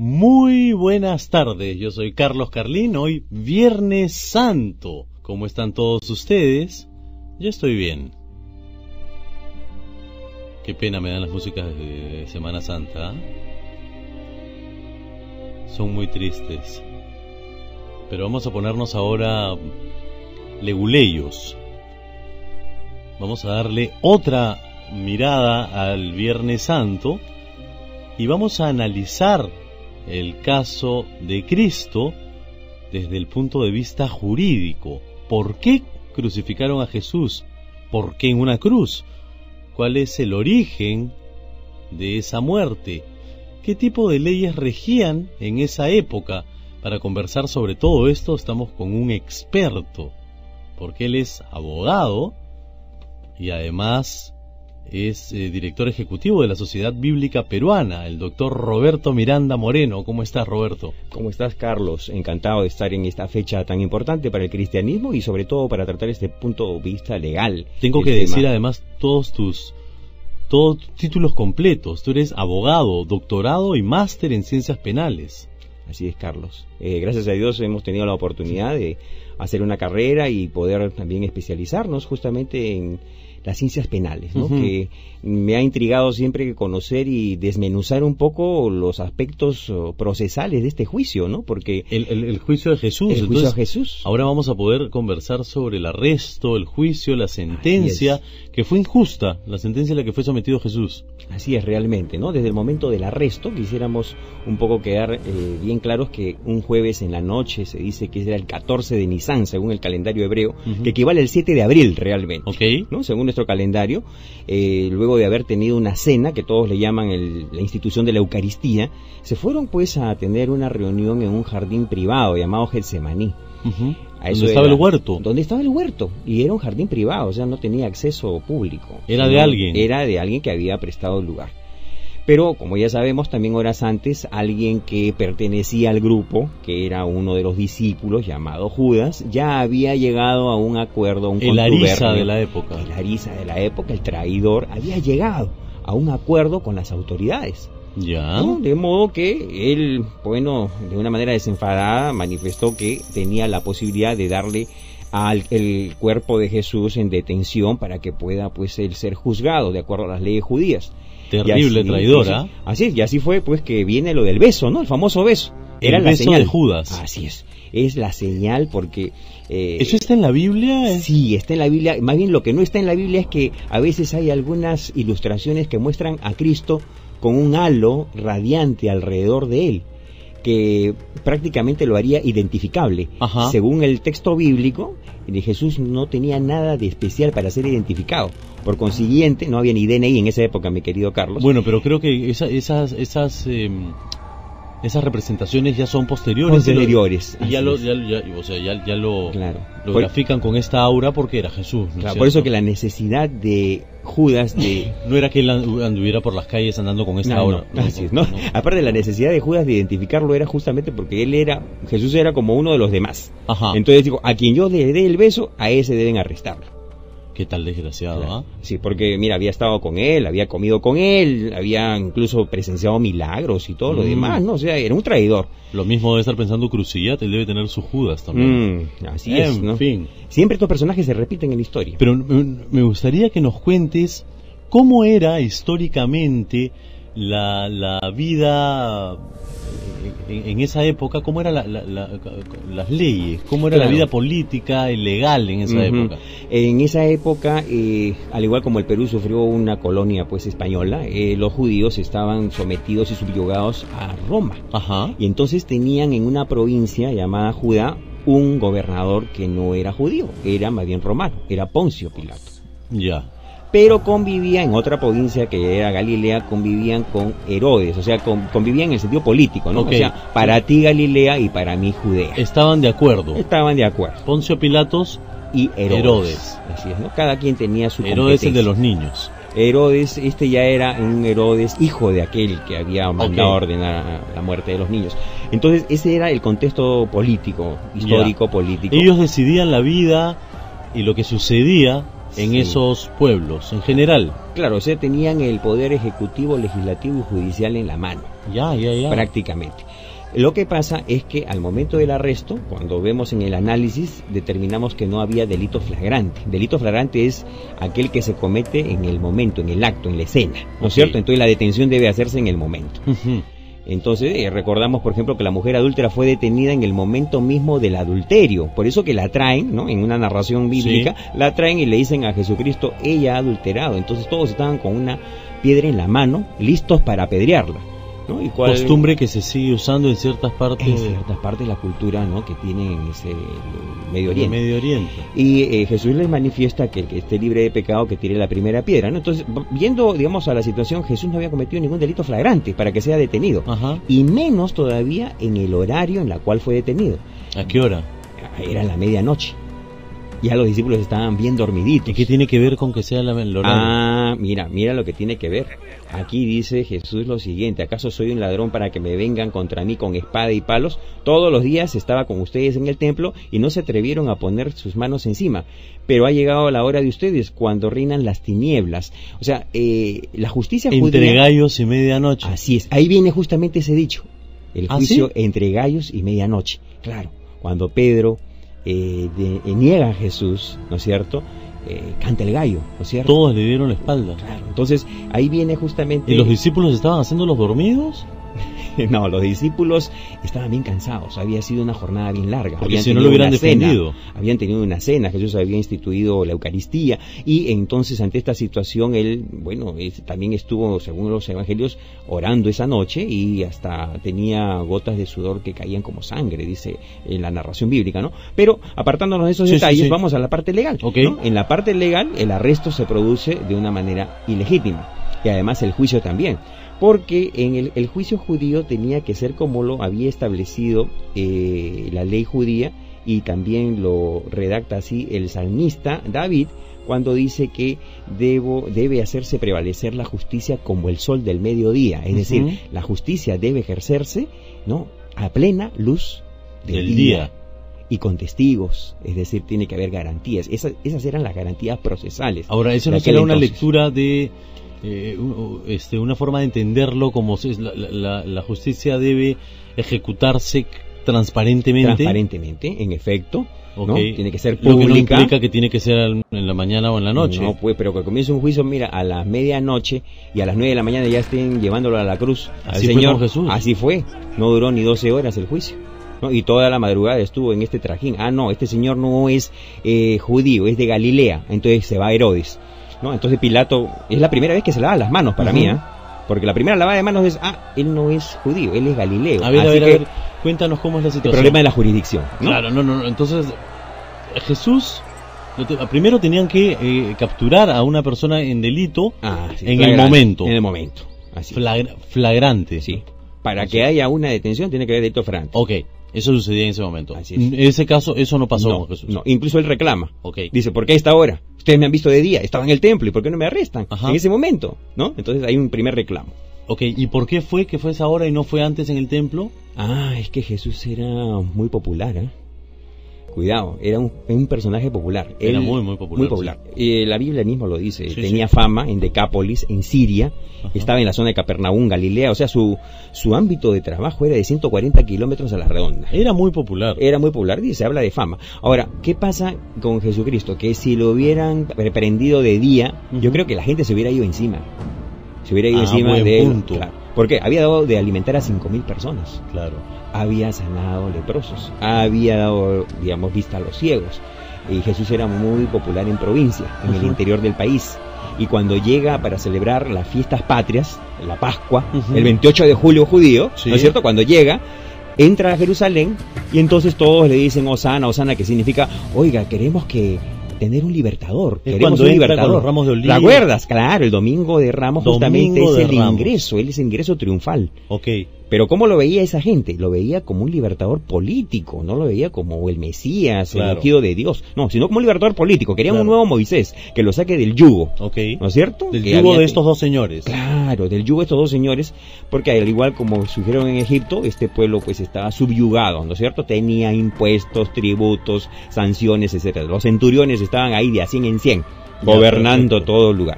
Muy buenas tardes, yo soy Carlos Carlín, hoy Viernes Santo. ¿Cómo están todos ustedes? Yo estoy bien. Qué pena me dan las músicas de Semana Santa, ¿eh? Son muy tristes. Pero vamos a ponernos ahora leguleyos. Vamos a darle otra mirada al Viernes Santo y vamos a analizar el caso de Cristo desde el punto de vista jurídico. ¿Por qué crucificaron a Jesús? ¿Por qué en una cruz? ¿Cuál es el origen de esa muerte? ¿Qué tipo de leyes regían en esa época? Para conversar sobre todo esto estamos con un experto, porque él es abogado y además es director ejecutivo de la Sociedad Bíblica Peruana, el doctor Roberto Miranda Moreno. ¿Cómo estás, Roberto? ¿Cómo estás, Carlos? Encantado de estar en esta fecha tan importante para el cristianismo y sobre todo para tratar este punto de vista legal. Tengo que decir además todos tus títulos completos. Tú eres abogado, doctorado y máster en ciencias penales. Así es, Carlos. Gracias a Dios hemos tenido la oportunidad de hacer una carrera y poder también especializarnos justamente en las ciencias penales, ¿no? Que me ha intrigado siempre conocer y desmenuzar un poco los aspectos procesales de este juicio, ¿no? Porque el juicio de Jesús. El juicio de Jesús. Ahora vamos a poder conversar sobre el arresto, el juicio, la sentencia, que fue injusta, la sentencia a la que fue sometido Jesús. Así es, realmente, ¿no? Desde el momento del arresto, quisiéramos un poco quedar bien claros que un jueves en la noche, se dice que era el 14 de Nisan, según el calendario hebreo, que equivale al 7 de abril realmente, ¿no? Según nuestro calendario, luego de haber tenido una cena, que todos le llaman la institución de la Eucaristía, se fueron pues a tener una reunión en un jardín privado llamado Getsemaní. ¿Dónde estaba el huerto? Donde estaba el huerto, y era un jardín privado, o sea, no tenía acceso público. ¿Era de alguien? Era de alguien que había prestado el lugar. Pero, como ya sabemos, también horas antes, alguien que pertenecía al grupo, que era uno de los discípulos, llamado Judas, ya había llegado a un acuerdo, a un contubernio. El Ariza de la época. El Ariza de la época, el traidor, había llegado a un acuerdo con las autoridades. Ya. ¿No? De modo que él, bueno, de una manera desenfadada, manifestó que tenía la posibilidad de darle el cuerpo de Jesús en detención para que pueda, pues, él ser juzgado de acuerdo a las leyes judías. Terrible traidora. Así es, y así fue pues que viene lo del beso, ¿no? El famoso beso. Era el beso de Judas. Así es la señal porque... ¿Eso está en la Biblia? Sí, está en la Biblia. Más bien lo que no está en la Biblia es que a veces hay algunas ilustraciones que muestran a Cristo con un halo radiante alrededor de él, que prácticamente lo haría identificable. Según el texto bíblico, Jesús no tenía nada de especial para ser identificado. Por consiguiente, no había ni DNI en esa época, mi querido Carlos. Bueno, pero creo que esas representaciones ya son posteriores. Ya lo grafican con esta aura porque era Jesús, ¿no? Claro, por eso que la necesidad de Judas de... No era que él anduviera por las calles andando con esta aura. No. Aparte de la necesidad de Judas de identificarlo era justamente porque Jesús era como uno de los demás. Entonces digo, a quien yo le dé el beso, a ese deben arrestarlo. Qué tal desgraciado, claro. Sí, porque mira, había estado con él, había comido con él, había incluso presenciado milagros y todo lo demás, ¿no? O sea, era un traidor. Lo mismo debe estar pensando Crucillate, él debe tener su Judas también. Así es, ¿no? En fin. Siempre estos personajes se repiten en la historia. Pero me gustaría que nos cuentes cómo era históricamente la vida en esa época, cómo eran las leyes, cómo era la vida política y legal en esa época. En esa época, al igual como el Perú sufrió una colonia pues española, los judíos estaban sometidos y subyugados a Roma. Y entonces tenían en una provincia llamada Judá un gobernador que no era judío, era más bien romano, era Poncio Pilato. Ya. Pero convivía en otra provincia que era Galilea, convivían con Herodes, o sea, convivían en el sentido político, ¿no? O sea, para ti Galilea y para mí Judea. Estaban de acuerdo. Poncio Pilatos y Herodes. Así es, ¿no? Cada quien tenía su Herodes, el de los niños. Herodes, ya era un Herodes hijo de aquel que había mandado a ordenar la muerte de los niños. Entonces ese era el contexto político, histórico, político. Ellos decidían la vida y lo que sucedía en esos pueblos, en general. Claro, o sea, tenían el poder ejecutivo, legislativo y judicial en la mano. Ya. Prácticamente. Lo que pasa es que al momento del arresto, cuando vemos en el análisis, determinamos que no había delito flagrante. Delito flagrante es aquel que se comete en el momento, en el acto, en la escena, ¿no es cierto? Entonces la detención debe hacerse en el momento. Entonces recordamos, por ejemplo, que la mujer adúltera fue detenida en el momento mismo del adulterio. Por eso que la traen, ¿no? En una narración bíblica, la traen y le dicen a Jesucristo, ella ha adulterado. Entonces todos estaban con una piedra en la mano, listos para apedrearla, ¿no? ¿Y cuál costumbre que se sigue usando en ciertas partes? En ciertas partes de la cultura, ¿no? Que tienen ese Medio Oriente. Medio Oriente. Y Jesús les manifiesta que el que esté libre de pecado que tire la primera piedra, ¿no? Entonces, viendo, digamos, a la situación, Jesús no había cometido ningún delito flagrante para que sea detenido. Y menos todavía en el horario en la cual fue detenido. ¿A qué hora? Era la medianoche. Ya los discípulos estaban bien dormiditos. ¿Y qué tiene que ver con que sea el horario? Ah, mira lo que tiene que ver. Aquí dice Jesús lo siguiente: ¿acaso soy un ladrón para que me vengan contra mí con espada y palos? Todos los días estaba con ustedes en el templo y no se atrevieron a poner sus manos encima. Pero ha llegado la hora de ustedes, cuando reinan las tinieblas. O sea, la justicia judía... Entre gallos y medianoche. Así es, ahí viene justamente ese dicho. El juicio entre gallos y medianoche. Claro, cuando Pedro... niega a Jesús, ¿no es cierto? Canta el gallo, ¿no es cierto? Todos le dieron la espalda. Claro, entonces ahí viene justamente... ¿Y los discípulos estaban haciendo los dormidos? No, los discípulos estaban bien cansados, había sido una jornada bien larga. Porque si no lo hubieran defendido. Habían tenido una cena, Jesús había instituido la Eucaristía, y entonces ante esta situación él, bueno, también estuvo, según los evangelios, orando esa noche, y hasta tenía gotas de sudor que caían como sangre, dice en la narración bíblica, ¿no? Pero apartándonos de esos detalles, vamos a la parte legal, ¿no? En la parte legal, el arresto se produce de una manera ilegítima, y además el juicio también. Porque en el juicio judío tenía que ser como lo había establecido la ley judía, y también lo redacta así el salmista David, cuando dice que debe hacerse prevalecer la justicia como el sol del mediodía. Es decir, la justicia debe ejercerse, ¿no?, a plena luz del día. Y con testigos, es decir, tiene que haber garantías. Esas eran las garantías procesales. Ahora, eso no será una lectura de... una forma de entenderlo como la justicia debe ejecutarse transparentemente, en efecto, ¿no? Tiene que ser pública. Lo que no implica que tiene que ser en la mañana o en la noche. No, pues, pero que comience un juicio, mira, a las medianoche y a las 9 de la mañana ya estén llevándolo a la cruz. Así al fue Señor. con Jesús. Así fue, no duró ni 12 horas el juicio, ¿no? Y toda la madrugada estuvo en este trajín. No, este señor no es judío, es de Galilea. Entonces se va a Herodes, ¿no? Entonces Pilato, es la primera vez que se lava las manos para mí, porque la primera lavada de manos es, él no es judío, él es Galileo. A ver, cuéntanos cómo es la situación. El problema de la jurisdicción, ¿no? Claro, no, entonces Jesús, primero tenían que capturar a una persona en delito en el momento. En el momento, así. Flagrante. Sí, para que haya una detención tiene que haber delito flagrante. Ok. Eso sucedía en ese momento. Así es. En ese caso, eso no pasó con Jesús. No, incluso él reclama. Dice, ¿por qué a esta hora? Ustedes me han visto de día, estaba en el templo, ¿y por qué no me arrestan en ese momento? ¿No? Entonces hay un primer reclamo. Ok, ¿y por qué fue que fue esa hora y no fue antes en el templo? Es que Jesús era muy popular, Cuidado, era un personaje popular. Era muy popular. Muy popular. Sí. La Biblia mismo lo dice. Tenía fama en Decápolis, en Siria. Estaba en la zona de Capernaum, Galilea. O sea, su ámbito de trabajo era de 140 kilómetros a la redonda. Era muy popular. Se habla de fama. Ahora, ¿qué pasa con Jesucristo? Que si lo hubieran prendido de día, yo creo que la gente se hubiera ido encima. Se hubiera ido encima de él. Claro. Porque había dado de alimentar a 5.000 personas. Claro. Había sanado leprosos, había dado, digamos, vista a los ciegos, y Jesús era muy popular en provincia, en el interior del país, y cuando llega para celebrar las fiestas patrias, la Pascua, el 28 de julio judío, ¿no es cierto?, cuando llega, entra a Jerusalén, y entonces todos le dicen Hosana, Hosana, que significa, oiga, queremos tener un libertador, queremos un libertador. Con los ramos de oliva. ¿Te acuerdas? Claro, el domingo de Ramos justamente es el ingreso, él es el ingreso triunfal. Pero ¿cómo lo veía esa gente? Lo veía como un libertador político, no lo veía como el Mesías, el ungido de Dios, no, sino como un libertador político. Querían un nuevo Moisés, que lo saque del yugo, ¿no es cierto? Del yugo de estos dos señores. Claro, del yugo de estos dos señores, porque al igual como surgieron en Egipto, este pueblo pues estaba subyugado, ¿no es cierto? Tenía impuestos, tributos, sanciones, etcétera. Los centuriones estaban ahí de a 100 en 100, gobernando todo el lugar.